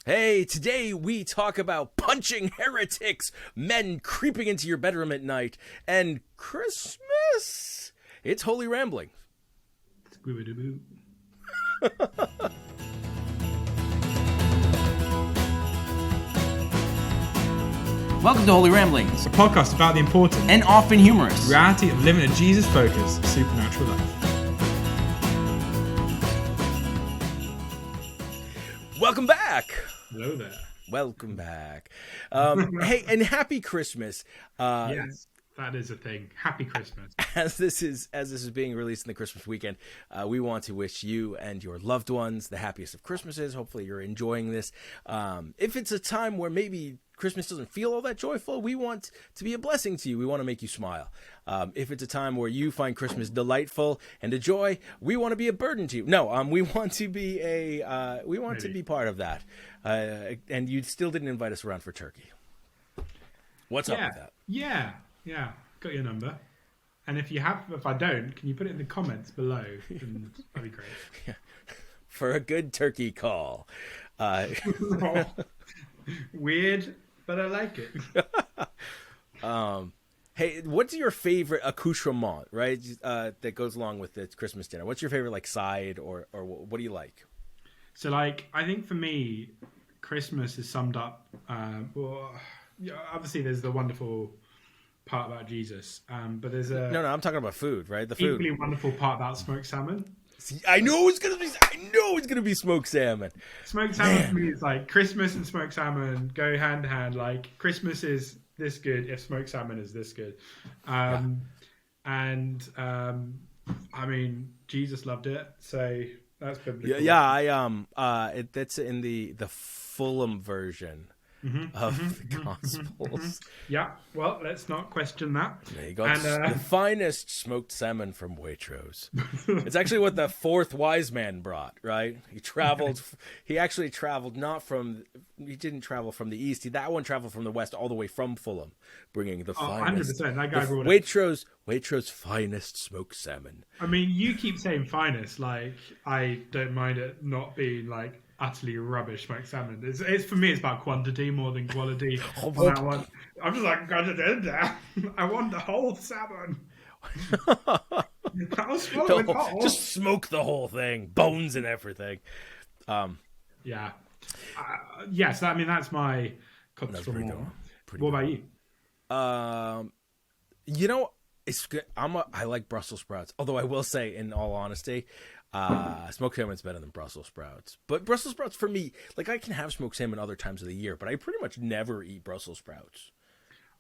Hey, today we talk about punching heretics, men creeping into your bedroom at night, and Christmas. It's Holy Rambling. Scooby-Doo. Welcome to Holy Ramblings, A podcast about the important and often humorous reality of living a Jesus-focused supernatural life. Welcome back. Hello there. Welcome back. Hey, and happy Christmas. Yes, that is a thing. Happy Christmas. As this is being released in the Christmas weekend, we want to wish you and your loved ones the happiest of Christmases. Hopefully you're enjoying this. If it's a time where maybe Christmas doesn't feel all that joyful, we want to be a blessing to you. We want to make you smile. If it's a time where you find Christmas delightful and a joy, we want to be a burden to you. No, we want to be to be part of that. And you still didn't invite us around for turkey. What's up with that? Yeah. Got your number. And if I don't, can you put it in the comments below? And that'd be great. Yeah. For a good turkey call. Weird, but I like it. Hey, what's your favorite accoutrement, right? That goes along with the Christmas dinner. What's your favorite side or what do you like? So I think for me, Christmas is summed up. Obviously there's the wonderful part about Jesus, but there's a no. I'm talking about food, right? The food. Equally wonderful part about smoked salmon. See, I know it's gonna be smoked salmon. Smoked salmon for me is Christmas and smoked salmon go hand in hand. Christmas is this good if smoked salmon is this good, and I mean Jesus loved it, so that's biblical. That's in the Fulham version. Of the Gospels. Yeah, well, let's not question that. Yeah, he got the finest smoked salmon from Waitrose. It's actually what the fourth wise man brought, right? He traveled. He actually traveled he didn't travel from the east. That one traveled from the west all the way from Fulham, bringing the finest. 100%. That guy brought Waitrose's finest smoked salmon. I mean, you keep saying finest. I don't mind it not being utterly rubbish smoked salmon. It's for me, it's about quantity more than quality. On that one, I'm just I want the whole salmon. Just smoke the whole thing, bones and everything. Yeah. Yes, I mean that's my. That's pretty cool. What about you? It's good. I like Brussels sprouts. Although I will say, in all honesty, smoked salmon's better than Brussels sprouts. But Brussels sprouts for me, I can have smoked salmon other times of the year, but I pretty much never eat Brussels sprouts.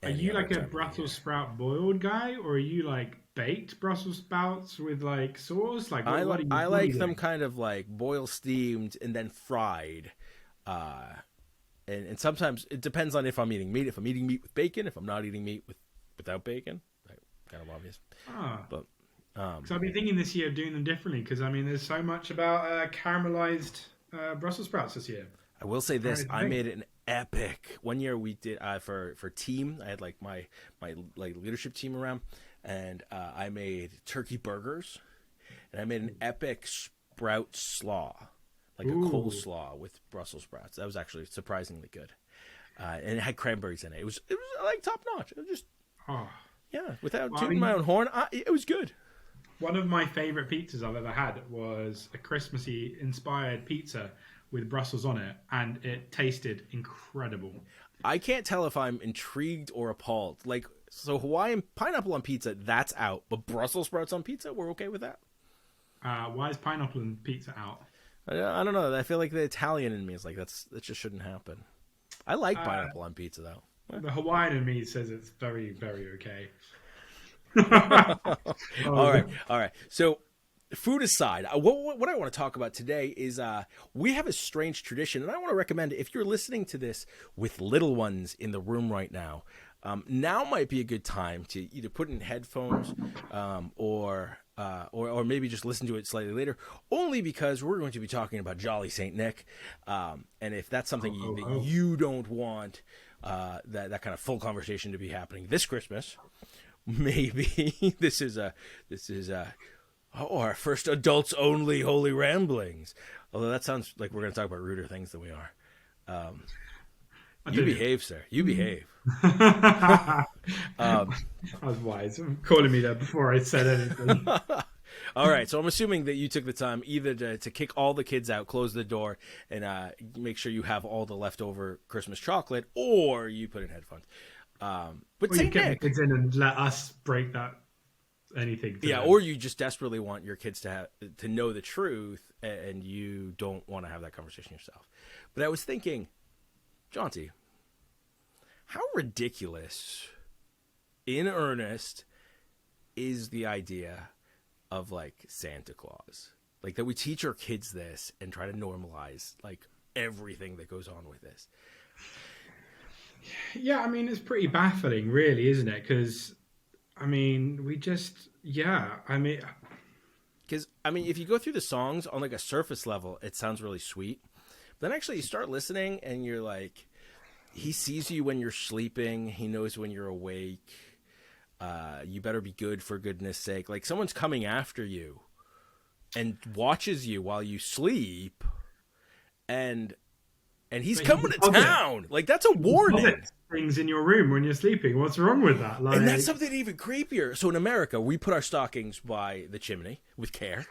Are you a Brussels sprout boiled guy, or are you baked Brussels sprouts with sauce? I like them kind of boil steamed and then fried. And sometimes it depends on if I'm eating meat. If I'm eating meat with bacon, if I'm not eating meat without bacon, kind of obvious. But so I've been thinking this year of doing them differently because there's so much about caramelized Brussels sprouts this year. I will say this: I made an epic. One year we did for team. I had my leadership team around, and I made turkey burgers, and I made an epic sprout slaw. A coleslaw with Brussels sprouts. That was actually surprisingly good, and it had cranberries in it. It was top notch. It was just without tooting my own horn, it was good. One of my favorite pizzas I've ever had was a Christmassy inspired pizza with Brussels on it, and it tasted incredible. I can't tell if I'm intrigued or appalled. So Hawaiian pineapple on pizza, that's out, but Brussels sprouts on pizza, we're okay with that. Why is pineapple on pizza out? I don't know. I feel like the Italian in me is that just shouldn't happen. I like pineapple on pizza though. The Hawaiian in me says it's very, very okay. All right. So, food aside, what I want to talk about today is we have a strange tradition, and I want to recommend if you're listening to this with little ones in the room right now, now might be a good time to either put in headphones or maybe just listen to it slightly later, only because we're going to be talking about Jolly St. Nick, and if that's something that you don't want that kind of full conversation to be happening this Christmas, maybe this is our first adults only Holy Ramblings. Although that sounds like we're going to talk about ruder things than we are. You behave, sir. You behave. I was wise. Calling me there before I said anything. All right, so I'm assuming that you took the time either to kick all the kids out, close the door, and make sure you have all the leftover Christmas chocolate, or you put in headphones. But Or you Saint get the Nick, kids in and let us break that anything. To yeah, them. or you just desperately want your kids to know the truth, and you don't want to have that conversation yourself. But I was thinking, Jaunty, how ridiculous, in earnest, is the idea of like Santa Claus? Like that we teach our kids this and try to normalize like everything that goes on with this. Yeah, I mean, it's pretty baffling, really, isn't it? Because, I mean, Because I mean, if you go through the songs on like a surface level, it sounds really sweet. But then actually you start listening and you're like, he sees you when you're sleeping. He knows when you're awake. You better be good for goodness sake. Like someone's coming after you and watches you while you sleep, and he's coming to town. Like that's a warning. Things in your room when you're sleeping. What's wrong with that? Like... And that's something even creepier. So in America, we put our stockings by the chimney with care,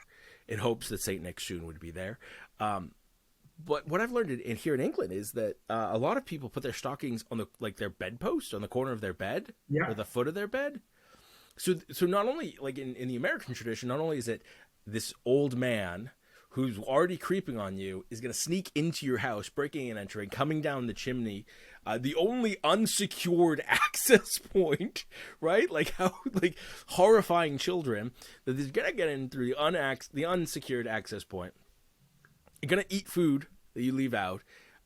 in hopes that Saint Nick soon would be there. But what I've learned here in England is that a lot of people put their stockings on their bedpost, on the corner of their bed, or the foot of their bed. So not only like in the American tradition, not only is it this old man who's already creeping on you is going to sneak into your house, breaking and entering, coming down the chimney, the only unsecured access point, right? Like how like horrifying children that is going to get in through the unsecured access point. You're going to eat food that you leave out.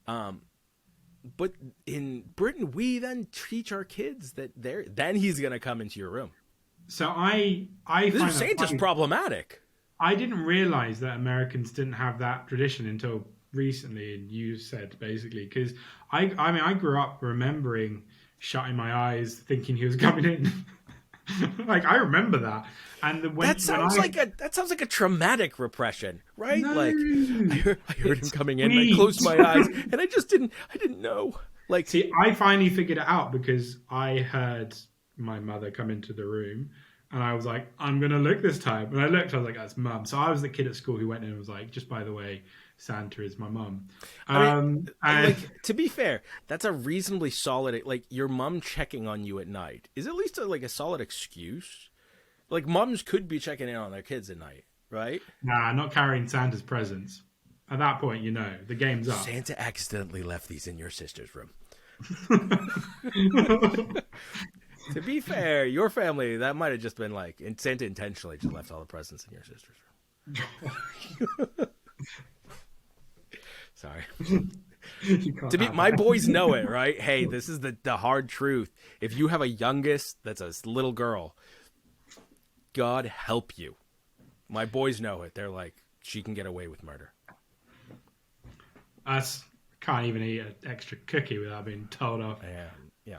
But in Britain, we then teach our kids that then he's going to come into your room. So I This find Santa's problematic. I didn't realize that Americans didn't have that tradition until recently, and you said basically because I mean I grew up remembering shutting my eyes thinking he was coming in. Like I remember that, and that sounds like a traumatic repression, right? No. Like I heard him coming in, and I closed my eyes, and I didn't know. Like, see, I finally figured it out because I heard my mother come into the room, and I was like, I'm gonna look this time, and I looked, I was like, that's mum. So I was the kid at school who went in and was like, just by the way, Santa is my mum. Like, to be fair, that's a reasonably solid. Like your mum checking on you at night is at least a solid excuse. Like mums could be checking in on their kids at night, right? Nah, not carrying Santa's presents. At that point, the game's up. Santa accidentally left these in your sister's room. To be fair, your family, that might have just been like Santa intentionally just left all the presents in your sister's room. Sorry. My boys know it, right? Hey, this is the hard truth. If you have a youngest that's a little girl, God help you. My boys know it. They're like, she can get away with murder. Us can't even eat an extra cookie without being told off. Yeah.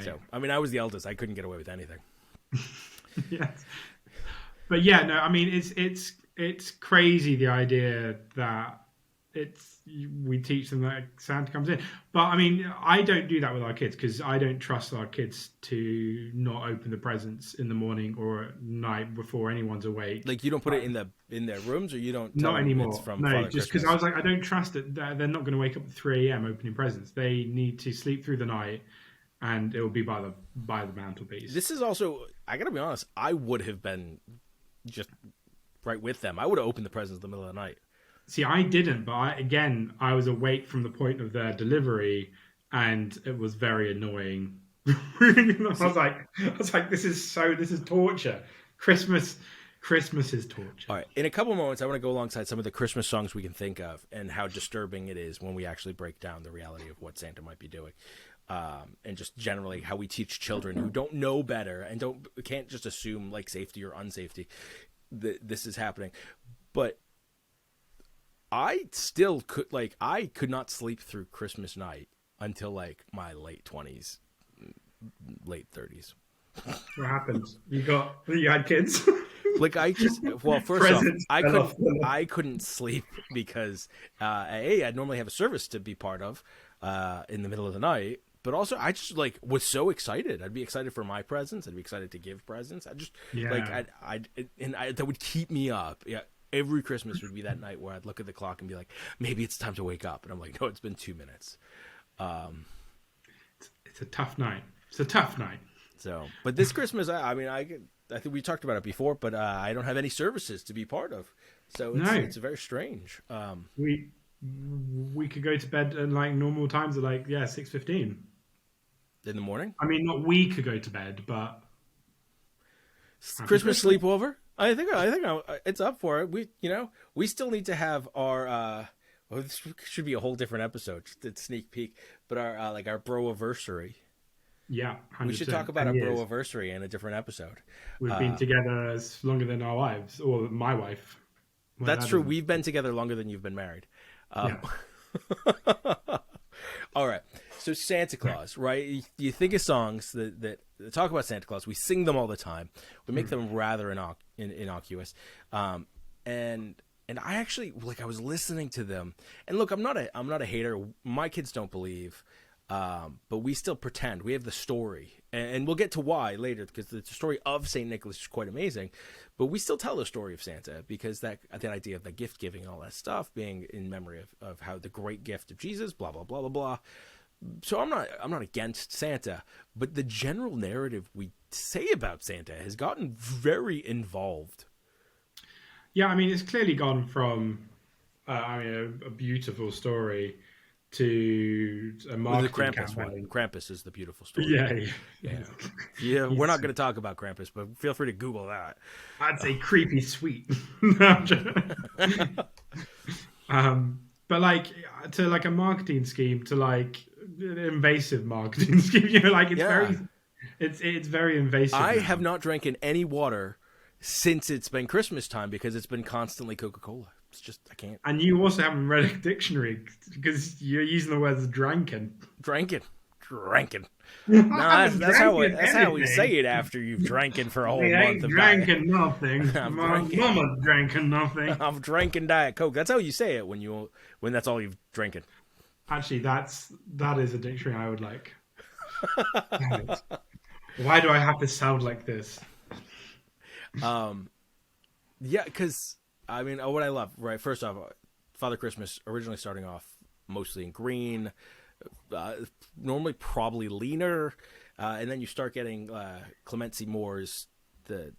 So, I mean, I was the eldest. I couldn't get away with anything. Yes. But yeah, no, I mean, it's crazy the idea that we teach them that Santa comes in. But I mean, I don't do that with our kids because I don't trust our kids to not open the presents in the morning or at night before anyone's awake. Like you don't put it in their rooms, or you don't tell not them anymore. It's from no, Father just Christmas? because I was like, I don't trust it. They're not going to wake up at 3 a.m. opening presents. They need to sleep through the night, and it will be by the mantelpiece. This is also, I gotta be honest, I would have been just right with them. I would have opened the presents in the middle of the night. See, I didn't, but I was awake from the point of their delivery, and it was very annoying. I was like, this is torture. Christmas is torture. All right, in a couple moments, I want to go alongside some of the Christmas songs we can think of and how disturbing it is when we actually break down the reality of what Santa might be doing, and just generally how we teach children who don't know better and can't just assume like safety or unsafety that this is happening, but. I still could not sleep through Christmas night until like my late 20s, late 30s. What happened? You had kids? Like I just, well, first off, Presents fell off the I couldn't sleep because a I'd normally have a service to be part of in the middle of the night, but also I just like was so excited. I'd be excited for my presents. I'd be excited to give presents. I just like Yeah. that would keep me up. Yeah, every Christmas would be that night where I'd look at the clock and be like, maybe it's time to wake up, and I'm like, no, it's been 2 minutes. It's a tough night. It's a tough night. So, but this Christmas, I think we talked about it before, but I don't have any services to be part of, so No, it's very strange. we we could go to bed at like normal times at like 6:15. In the morning, I mean, not we could go to bed, but happy Christmas Christmas. sleepover. It's up for it. We still need to have our. Well, this should be a whole different episode, just a sneak peek. But our like our bro anniversary. Yeah, We should 100%. talk about 10 our bro years. anniversary in a different episode. We've been together as longer than our wives, or my wife. Well, That's that true. doesn't. We've been together longer than you've been married. Yeah. All right. So Santa Claus, right? You think of songs that talk about Santa Claus. We sing them all the time. We make them rather innocuous. And I actually like I was listening to them. And look, I'm not a hater. My kids don't believe. But we still pretend. We have the story. And we'll get to why later because the story of St. Nicholas is quite amazing. But we still tell the story of Santa because that idea of the gift giving and all that stuff being in memory of how the great gift of Jesus, blah blah blah blah blah. So I'm not against Santa, but the general narrative we say about Santa has gotten very involved. Yeah, I mean, it's clearly gone from, a beautiful story to a The marketing Krampus one. campaign. Krampus is the beautiful story. Yeah, Yeah. Yeah, we're he's, not going to talk about Krampus, but feel free to Google that. I'd say creepy sweet. No, I'm joking. But like to like a marketing scheme to like an invasive marketing scheme, like it's Yeah. it's very invasive I now. have not drank in any water since it's been Christmas time because it's been constantly Coca-Cola. It's just, I can't. And you also haven't read a dictionary because you're using the words dranken. Drank it. I No, haven't that's how we anything. say it after you've drank it for a whole They month ain't of diet. drinking nothing. I'm My drinking. mama drinking nothing. I'm drinking Diet Coke. That's how you say it when that's all you've drinking. Actually, that is a dictionary I would like. Damn it. Why do I have to sound like this? Yeah, because I mean, what I love, right? First off, Father Christmas originally starting off mostly in green, normally probably leaner, and then you start getting Clemency Moore's the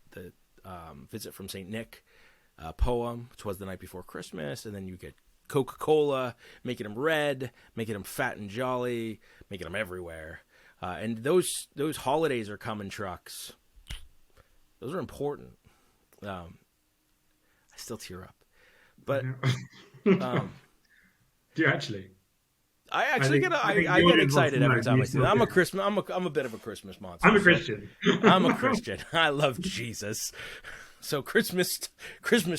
Visit from Saint Nick poem, "'Twas the Night Before Christmas," and then you get Coca-Cola making them red, making them fat and jolly, making them everywhere, and those holidays are coming trucks. Those are important. I still tear up, but Do you actually? I actually I think I the get audience wants excited to know, every do time you I see still that. do? I'm a bit of a Christmas monster. I'm a so Christian. I'm a Christian. I love Jesus. So Christmas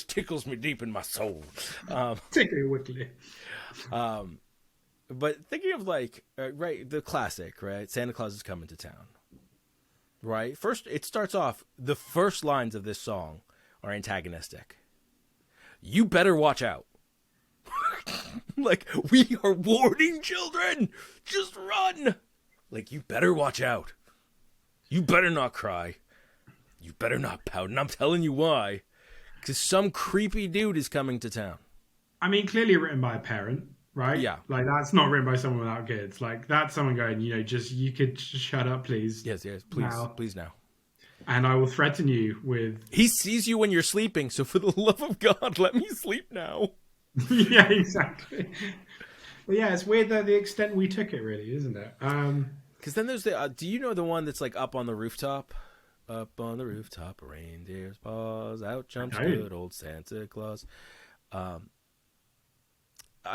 tickles me deep in my soul. Particularly wickly. But thinking of like right, the classic, right? Santa Claus is coming to town. Right? First it starts off, the first lines of this song are antagonistic. You better watch out. Like, we are warning children. Just run. Like, you better watch out. You better not cry. You better not pout. And I'm telling you why. Because some creepy dude is coming to town. I mean, clearly written by a parent, right? Yeah. Like that's not written by someone without kids. Like that's someone going, you could just shut up, please. Yes, please, Now. please now. And I will threaten you with. He sees you when you're sleeping, so for the love of God, let me sleep now. Yeah, exactly. Well, yeah, it's weird the extent we took it, really, isn't it? Because then there's do you know the one that's like up on the rooftop? Up on the rooftop, reindeer's paws, out jumps Okay. good old Santa Claus. I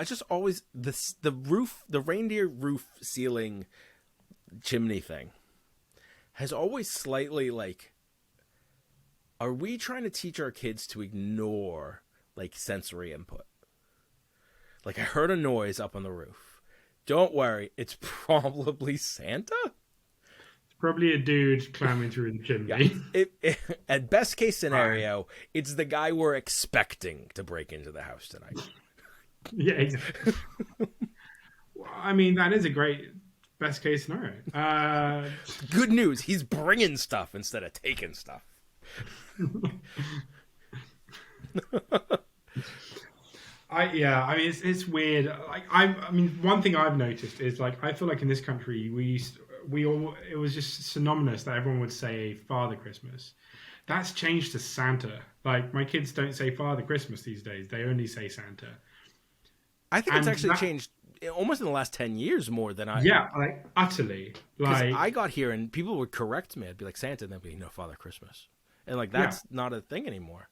just always the reindeer roof ceiling chimney thing has always slightly like, are we trying to teach our kids to ignore like sensory input? Like, I heard a noise up on the roof. Don't worry, it's probably Santa. Probably a dude climbing through the Yeah. chimney. At best case Right. scenario, it's the guy we're expecting to break into the house tonight. Yeah, exactly. Well, I mean, that is a great best case scenario. Good news, he's bringing stuff instead of taking stuff. I mean, it's weird. Like, I mean, one thing I've noticed is like I feel like in this country we all it was just synonymous that everyone would say Father Christmas. That's changed to Santa. Like my kids don't say Father Christmas these days; they only say Santa. I think it's And actually that, changed almost in the last 10 years more than I. yeah, like utterly, Because like I got here and people would correct me. I'd be like, Santa, and they'd be, no, Father Christmas. And like, yeah, that's not a thing anymore.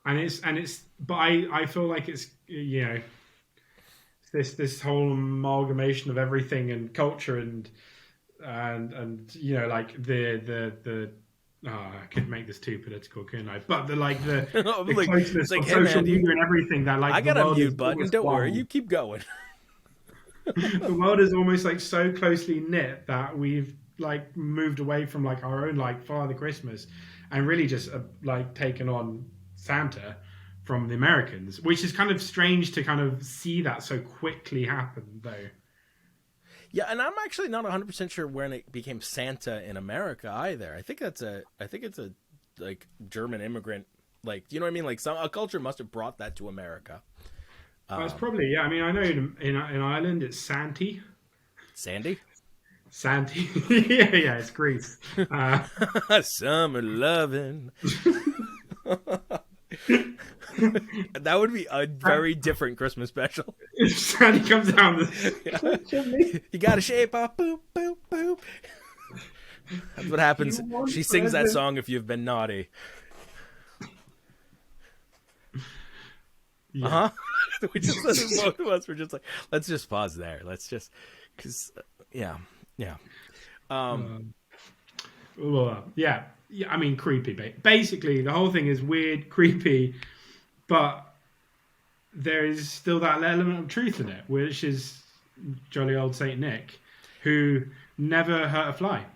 but I feel like it's this whole amalgamation of everything and culture and like the I could make this too political, couldn't I? But the Like, it's closeness like, of hey, social man, media and everything that I like the got a world is mute button. almost Don't worry. one. You keep going. The world is almost like so closely knit that we've like moved away from like our own like Father Christmas and really just like taken on Santa from the Americans, which is kind of strange to kind of see that so quickly happen though. Yeah, and I'm actually not 100% sure when it became Santa in America either. I think it's a like German immigrant, like, you know what I mean? Like a culture must have brought that to America. It's probably, yeah. I mean, I know in Ireland it's Santi. Sandy? Santi. Yeah, it's Greece. Uh, Summer loving. That would be a very different Christmas special. if Santi comes down Yeah. the chimney, You got to shape up, boop, boop, boop. That's what happens. you want She sings that present. song if you've been naughty. Uh Yeah. huh. We just both of us were just like, let's just pause there. Let's just, because, yeah, yeah. Um, yeah. Yeah. I mean, creepy. Basically, the whole thing is weird, creepy, but there is still that element of truth in it, which is jolly old Saint Nick, who never hurt a fly.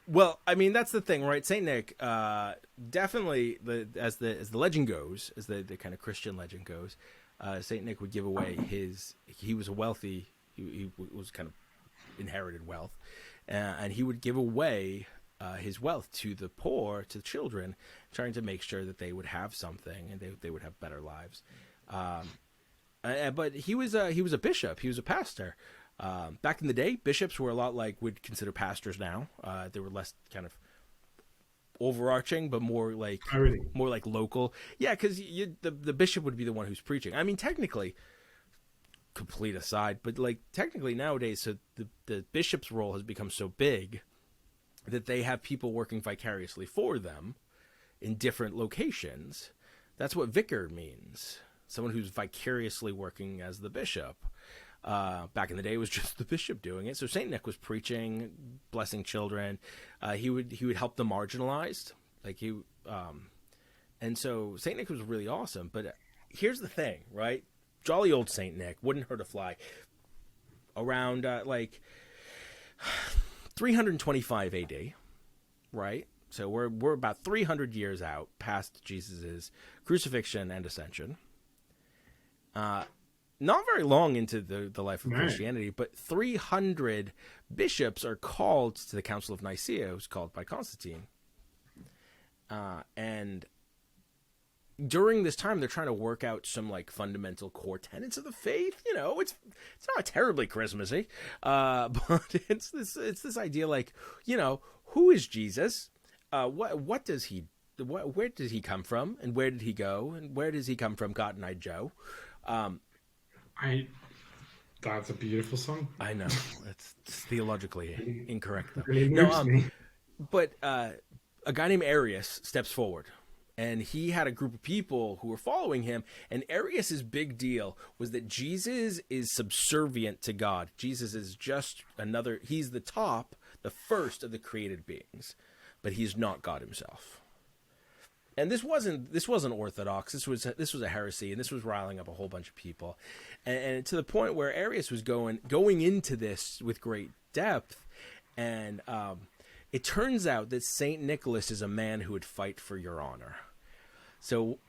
Well, I mean, that's the thing, right? Saint Nick, definitely, as the legend goes, as the kind of Christian legend goes, Saint Nick would give away his. He was a wealthy. He was kind of inherited wealth, and he would give away his wealth to the poor, to the children, trying to make sure that they would have something and they would have better lives. But he was a bishop. He was a pastor. Back in the day, bishops were a lot like we'd consider pastors now. They were less kind of overarching, but more like Oh, really? local. Yeah, because the bishop would be the one who's preaching. I mean, technically, complete aside, but like technically nowadays, so the bishop's role has become so big that they have people working vicariously for them in different locations. That's what vicar means. Someone who's vicariously working as the bishop. Back in the day, it was just the bishop doing it. So Saint Nick was preaching, blessing children. He would help the marginalized, and so Saint Nick was really awesome. But here's the thing, right? Jolly old Saint Nick wouldn't hurt a fly. Around 325 A.D., right? So we're about 300 years out past Jesus's crucifixion and ascension. Not very long into the life of No. Christianity, but 300 bishops are called to the Council of Nicaea. It was called by Constantine. And during this time, they're trying to work out some like fundamental core tenets of the faith. You know, it's not terribly Christmassy, but it's this idea like, you know, who is Jesus? What does he? Where did he come from? And where did he go? And where does he come from? Cotton Eye Joe. That's a beautiful song. I know it's theologically incorrect though. Really No, moves me. but a guy named Arius steps forward, and he had a group of people who were following him. And Arius's big deal was that Jesus is subservient to God. Jesus is just another. He's the top, the first of the created beings, but he's not God himself. And this wasn't orthodox. This was a heresy, and this was riling up a whole bunch of people, and to the point where Arius was going into this with great depth, and it turns out that Saint Nicholas is a man who would fight for your honor. So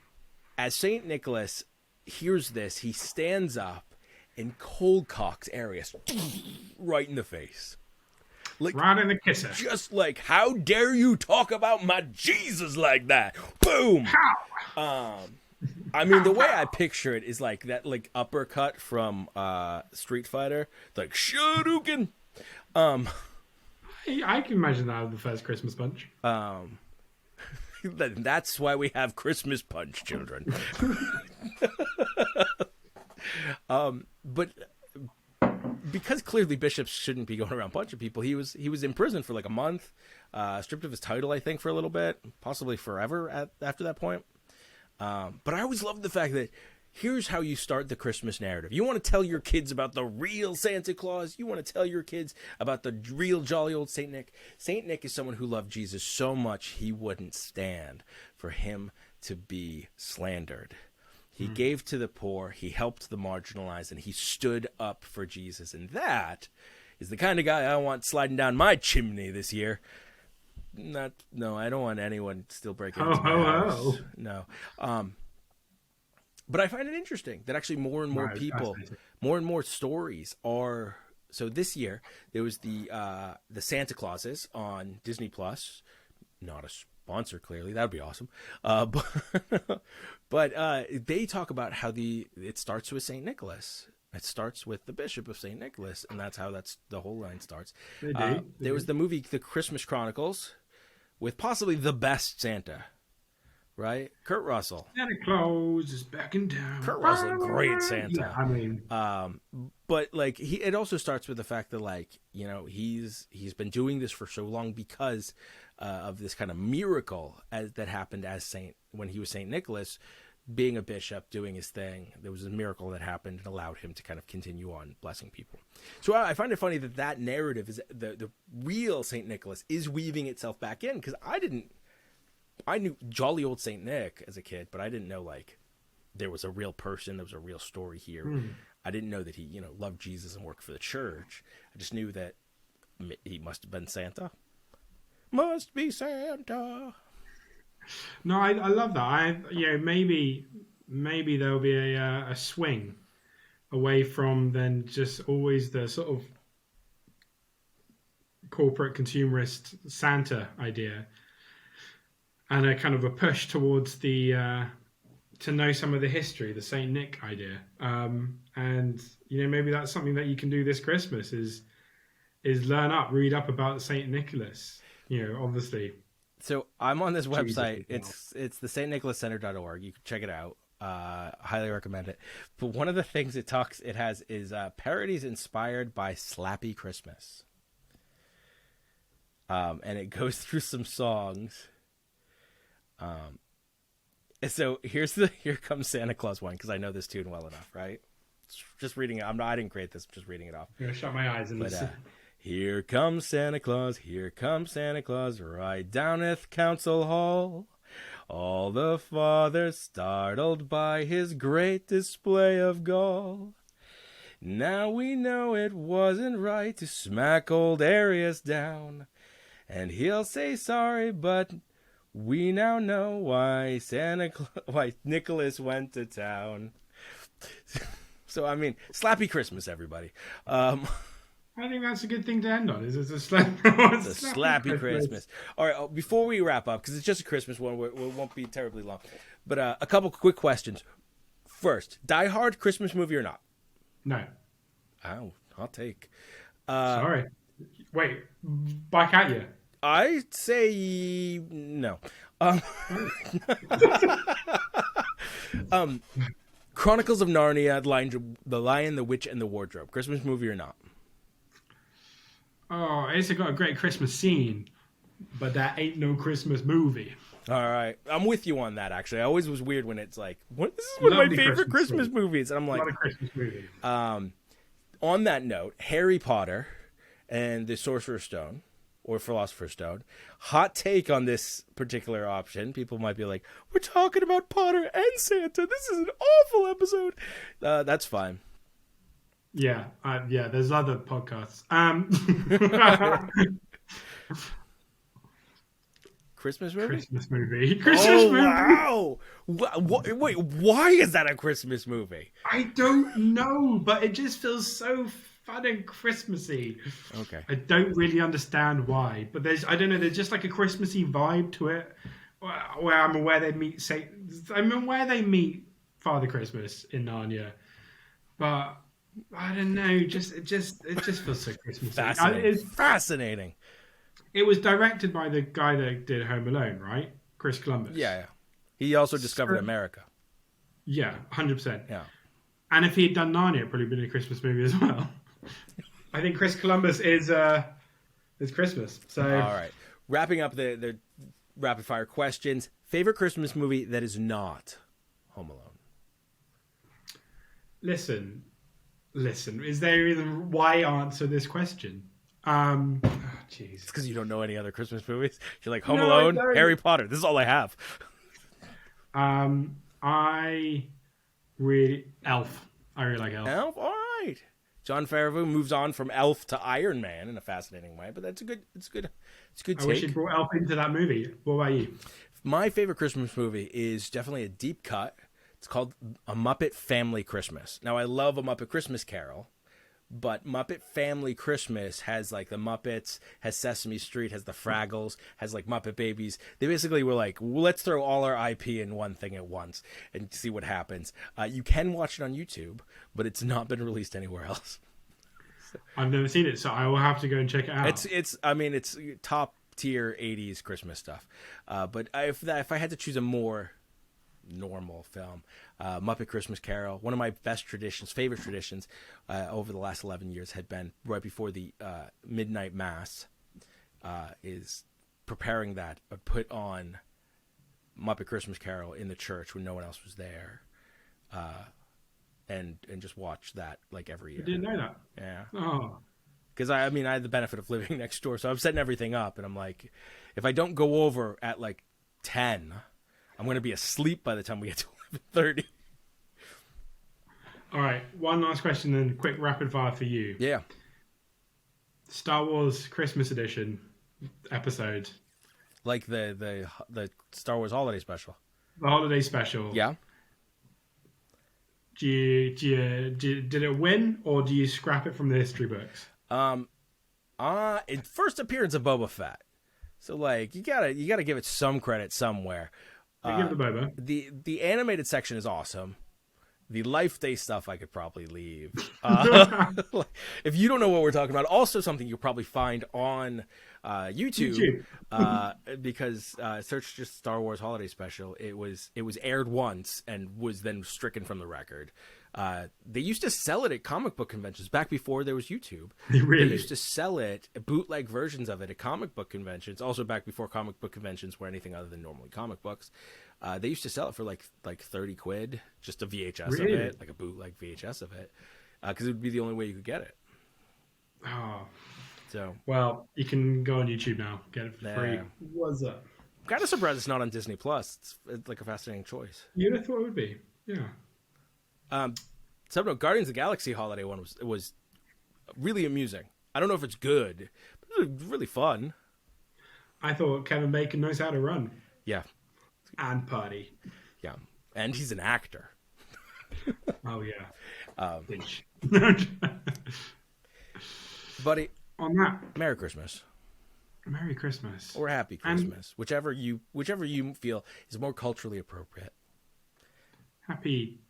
as Saint Nicholas hears this, he stands up and cold cocks Arius right in the face. Like, right in the kisser. Just like, how dare you talk about my Jesus like that? Boom! How? I mean, the way I picture it is like that, like uppercut from Street Fighter, like Shoryuken. I can imagine that with the first Christmas punch. That's why we have Christmas punch, children. But because clearly bishops shouldn't be going around punching people, he was in prison for like a month, stripped of his title, I think, for a little bit, possibly forever after that point. But I always loved the fact that here's how you start the Christmas narrative. You want to tell your kids about the real Santa Claus. You want to tell your kids about the real jolly old Saint Nick. Saint Nick is someone who loved Jesus so much he wouldn't stand for him to be slandered. He gave to the poor, he helped the marginalized, and he stood up for Jesus. And that is the kind of guy I want sliding down my chimney this year. No, I don't want anyone still breaking into my house. No. But I find it interesting that actually more and more people, more and more stories are. So this year there was the Santa Clauses on Disney Plus. Not a sponsor, clearly. That would be awesome. But they talk about how it starts with Saint Nicholas. It starts with the Bishop of Saint Nicholas, and that's how the whole line starts. There was the movie The Christmas Chronicles with possibly the best Santa, right? Kurt Russell. Santa Claus is back in town. Kurt Russell, great Santa. Yeah, I mean, but like it also starts with the fact that, like, you know, he's been doing this for so long because of this kind of miracle that happened when he was Saint Nicholas, being a bishop, doing his thing. There was a miracle that happened and allowed him to kind of continue on blessing people. So I find it funny that narrative is the real Saint Nicholas is weaving itself back in, because I knew jolly old Saint Nick as a kid, but I didn't know like there was a real person, there was a real story here. I didn't know that he, you know, loved Jesus and worked for the church. I just knew that he must have been Santa. Must be Santa. No, I love that. Maybe there'll be a swing away from then just always the sort of corporate consumerist Santa idea, and a kind of a push towards the to know some of the history, the Saint Nick idea. And maybe that's something that you can do this Christmas is read up about Saint Nicholas. Obviously. So I'm on this website. It's the stnicholascenter.org. You can check it out. Highly recommend it. But one of the things it has is parodies inspired by Slappy Christmas. And it goes through some songs. So here comes Santa Claus one, because I know this tune well enough, right? Just reading it. I didn't create this. I'm just reading it off. I'm gonna shut my eyes and listen. Here comes Santa Claus, right downeth council hall. All the fathers startled by his great display of gall. Now we know it wasn't right to smack old Arius down, and he'll say sorry, but we now know why why Nicholas went to town. So I mean, slappy Christmas, everybody. I think that's a good thing to end on. It's a slappy Christmas. All right, before we wrap up, because it's just a Christmas one, it won't be terribly long. But a couple quick questions. First, Die Hard Christmas movie or not? No. Oh, I'll take. Sorry. Wait, back at you. I'd say no. Chronicles of Narnia, The Lion, the Witch, and the Wardrobe. Christmas movie or not? Oh, it's got a great Christmas scene, but that ain't no Christmas movie. All right. I'm with you on that, actually. I always was weird when it's like, this is one of my favorite Christmas movies. And I'm like, not a Christmas movie. On that note, Harry Potter and the Sorcerer's Stone, or Philosopher's Stone. Hot take on this particular option. People might be like, we're talking about Potter and Santa. This is an awful episode. That's fine. Yeah, there's other podcasts. Christmas movie? Christmas movie. Christmas Oh, movie. wow. Wait, why is that a Christmas movie? I don't know, but it just feels so fun and Christmassy. Okay. I don't really understand why, but I don't know, there's just like a Christmassy vibe to it. Where I'm aware they meet I'm aware they meet Father Christmas in Narnia, but I don't know. It just feels so Christmassy. Fascinating. Fascinating. It was directed by the guy that did Home Alone, right? Chris Columbus. Yeah. He also discovered America. Yeah, 100%. Yeah. And if he had done Narnia, it'd probably been a Christmas movie as well. I think Chris Columbus is Christmas. So All right. Wrapping up the rapid fire questions. Favorite Christmas movie that is not Home Alone? listen. Is there even why answer this question? Jeez. It's because you don't know any other Christmas movies. You're like Home No, I Alone, don't. Harry Potter. This is all I have. I really Elf. I really like Elf. Elf, all right. Jon Favreau moves on from Elf to Iron Man in a fascinating way, but it's a good I take. wish he brought Elf into that movie. What about you? My favorite Christmas movie is definitely a deep cut. It's called A Muppet Family Christmas. Now, I love A Muppet Christmas Carol, but Muppet Family Christmas has like the Muppets, has Sesame Street, has the Fraggles, has like Muppet Babies. They basically were like, well, let's throw all our IP in one thing at once and see what happens. You can watch it on YouTube, but it's not been released anywhere else. I've never seen it, so I will have to go and check it out. It's top tier 80s Christmas stuff. But if I had to choose a more normal film, Muppet Christmas Carol, one of my favorite traditions over the last 11 years had been right before the midnight mass is preparing that, put on Muppet Christmas Carol in the church when no one else was there, and just watch that like every year. I didn't know that. Yeah. Oh. Because I had the benefit of living next door, so I'm setting everything up, and I'm like, if I don't go over at like 10, I'm going to be asleep by the time we get to 11:30. All right, one last question, then quick rapid fire for you. Yeah. Star Wars Christmas Edition episode, Like the Star Wars Holiday Special. the holiday special. Yeah. Did it win, or do you scrap it from the history books? First appearance of Boba Fett. So like you gotta give it some credit somewhere. Give the Boba. The animated section is awesome. The Life Day stuff I could probably leave. If you don't know what we're talking about, also something you'll probably find on YouTube. Because search just Star Wars Holiday Special. It was aired once and was then stricken from the record. They used to sell it at comic book conventions back before there was YouTube. Really? They used to sell it, bootleg versions of it at comic book conventions. Also back before comic book conventions were anything other than normally comic books. They used to sell it for like 30 quid, just a VHS Really? of it, like a bootleg VHS of it, because it would be the only way you could get it. Oh, So, well, you can go on YouTube now, get it for free. Yeah. What's up? I'm kind of surprised it's not on Disney Plus. It's like a fascinating choice. You'd have thought it would be. Yeah. Guardians of the Galaxy holiday one was really amusing. I don't know if it's good, but it was really fun. I thought Kevin Bacon knows how to run Yeah, and party. yeah, and he's an actor. Oh yeah. Bitch. Buddy, On that, Merry Christmas Merry Christmas. or Happy Christmas, whichever you feel is more culturally appropriate. Happy,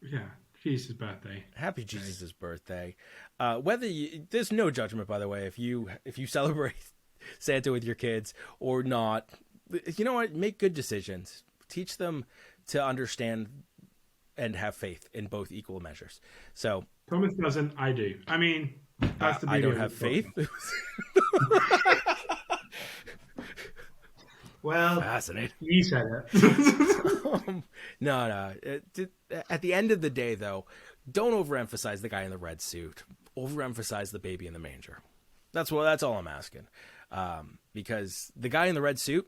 yeah, Jesus' birthday. Happy Jesus' birthday. There's no judgment, by the way, if you celebrate Santa with your kids or not. You know what? Make good decisions. Teach them to understand and have faith in both equal measures. So Thomas doesn't. I do. I mean, that's the I beauty don't of have this faith. podcast. Well, Fascinating. you said it. No. At the end of the day, though, don't overemphasize the guy in the red suit. Overemphasize the baby in the manger. That's all I'm asking. Because the guy in the red suit,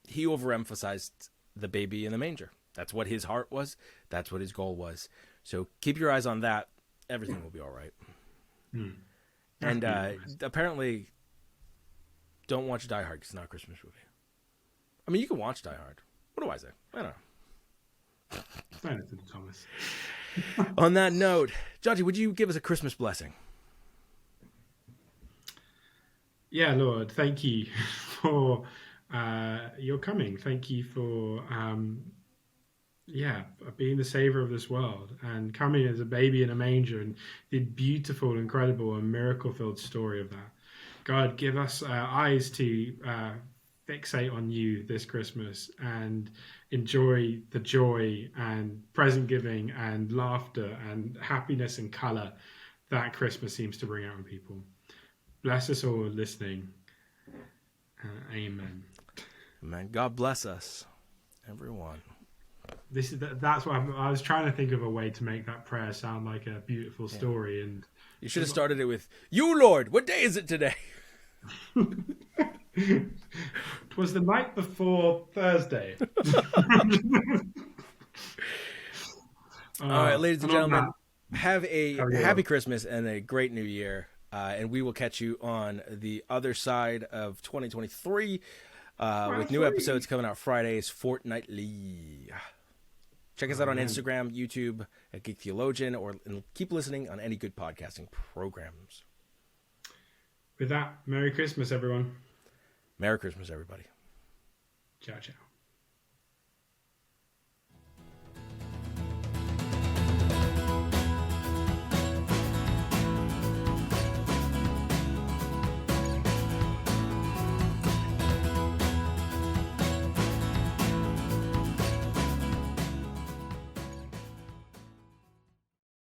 he overemphasized the baby in the manger. That's what his heart was. That's what his goal was. So keep your eyes on that. Everything will be all right. And apparently, don't watch Die Hard because it's not a Christmas movie. I mean, you can watch Die Hard. What do I say? I don't know. Explain it to Thomas. On that note, Judgy, would you give us a Christmas blessing? Yeah, Lord, thank you for your coming. Thank you for being the savior of this world and coming as a baby in a manger and the beautiful, incredible, and miracle-filled story of that. God, give us eyes to fixate on you this Christmas and enjoy the joy and present giving and laughter and happiness and color that Christmas seems to bring out in people. Bless us all listening. Amen. Amen. God bless us, everyone. That's what I was trying to think of a way to make that prayer sound like a beautiful story, and you should have started it with "You Lord, what day is it today?" It was the night before Thursday. All right, ladies and gentlemen, have a happy on. Christmas and a great New Year, and we will catch you on the other side of 2023 with new episodes coming out Fridays fortnightly. Check us out on Instagram, YouTube, at Geek Theologian, and keep listening on any good podcasting programs. With that, Merry Christmas, everyone. Merry Christmas, everybody. Ciao, ciao.